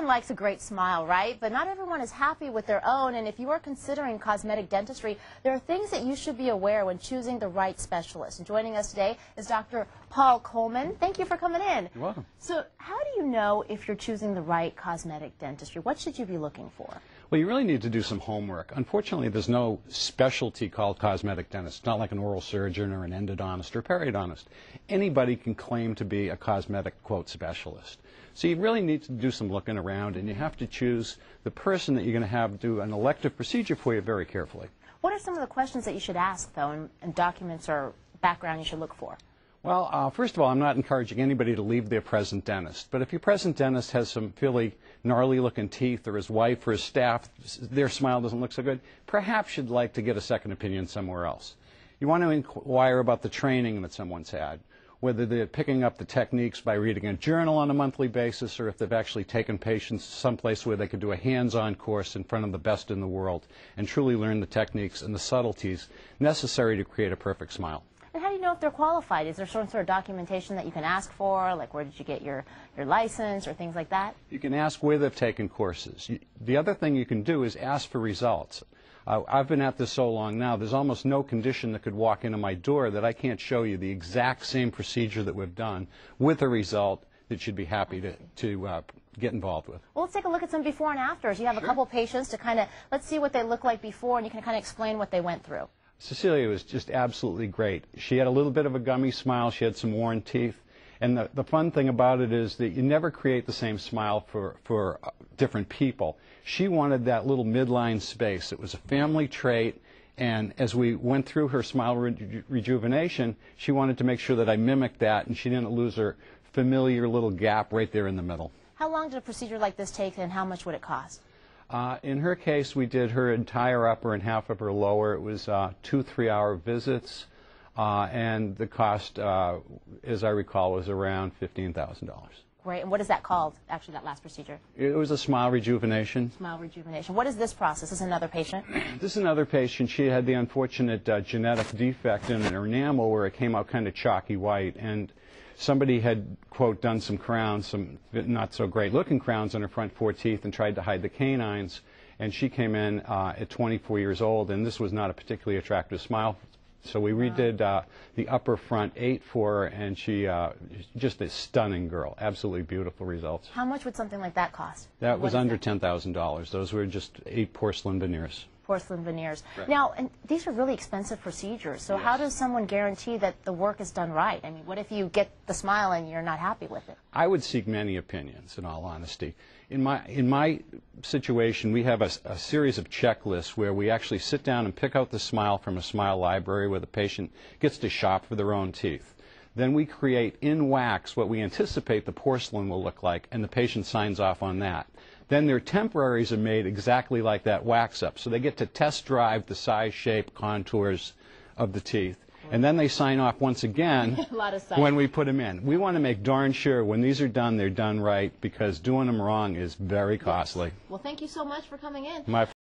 Everyone likes a great smile, right? But not everyone is happy with their own, and if you are considering cosmetic dentistry, there are things that you should be aware when choosing the right specialist. And joining us today is Dr. Paul Coleman. Thank you for coming in. You're welcome. So how do you know if you're choosing the right cosmetic dentistry? What should you be looking for? Well, you really need to do some homework. Unfortunately, there's no specialty called cosmetic dentist. It's not like an oral surgeon or an endodontist or periodontist. Anybody can claim to be a cosmetic, quote, specialist. So you really need to do some looking around, and you have to choose the person that you're going to have do an elective procedure for you very carefully. What are some of the questions that you should ask, though, and documents or background you should look for? Well, first of all, I'm not encouraging anybody to leave their present dentist. But if your present dentist has some fairly gnarly-looking teeth, or his wife or his staff, their smile doesn't look so good, perhaps you'd like to get a second opinion somewhere else. You want to inquire about the training that someone's had, whether they're picking up the techniques by reading a journal on a monthly basis, or if they've actually taken patients someplace where they could do a hands-on course in front of the best in the world and truly learn the techniques and the subtleties necessary to create a perfect smile. And how do you know if they're qualified? Is there some sort of documentation that you can ask for, like where did you get your license or things like that? You can ask where they've taken courses. The other thing you can do is ask for results. I've been at this so long now, there's almost no condition that could walk into my door that I can't show you the exact same procedure that we've done with a result that you'd be happy to get involved with. Well, let's take a look at some before and afters. You have a couple patients to kind of, let's see what they look like before, and you can kind of explain what they went through. Cecilia was just absolutely great. She had a little bit of a gummy smile. She had some worn teeth. And the fun thing about it is that you never create the same smile for different people. She wanted that little midline space. It was a family trait. And as we went through her smile rejuvenation, she wanted to make sure that I mimicked that and she didn't lose her familiar little gap right there in the middle. How long did a procedure like this take, and how much would it cost? In her case, we did her entire upper and half of her lower. It was 2 3-hour visits, and the cost, as I recall, was around $15,000. Great. And what is that called, actually, that last procedure? It was a smile rejuvenation. Smile rejuvenation. What is this process? This is another patient? This is another patient. She had the unfortunate genetic defect in her enamel where it came out kind of chalky white, and somebody had, quote, done some crowns, some not so great looking crowns on her front 4 teeth and tried to hide the canines. And she came in at 24 years old, and this was not a particularly attractive smile. So we redid the upper front 8 for her, and she just a stunning girl. Absolutely beautiful results. How much would something like that cost? That was under $10,000. Those were just 8 porcelain veneers. Porcelain veneers. Right. Now, and these are really expensive procedures, so how does someone guarantee that the work is done right? I mean, what if you get the smile and you're not happy with it? I would seek many opinions, in all honesty. In my situation, we have a series of checklists where we actually sit down and pick out the smile from a smile library where the patient gets to shop for their own teeth. Then we create in wax what we anticipate the porcelain will look like, and the patient signs off on that. Then their temporaries are made exactly like that wax up, so they get to test drive the size, shape, contours of the teeth. And then they sign off once again when we put them in. We want to make darn sure when these are done, they're done right, because doing them wrong is very costly. Well, thank you so much for coming in. My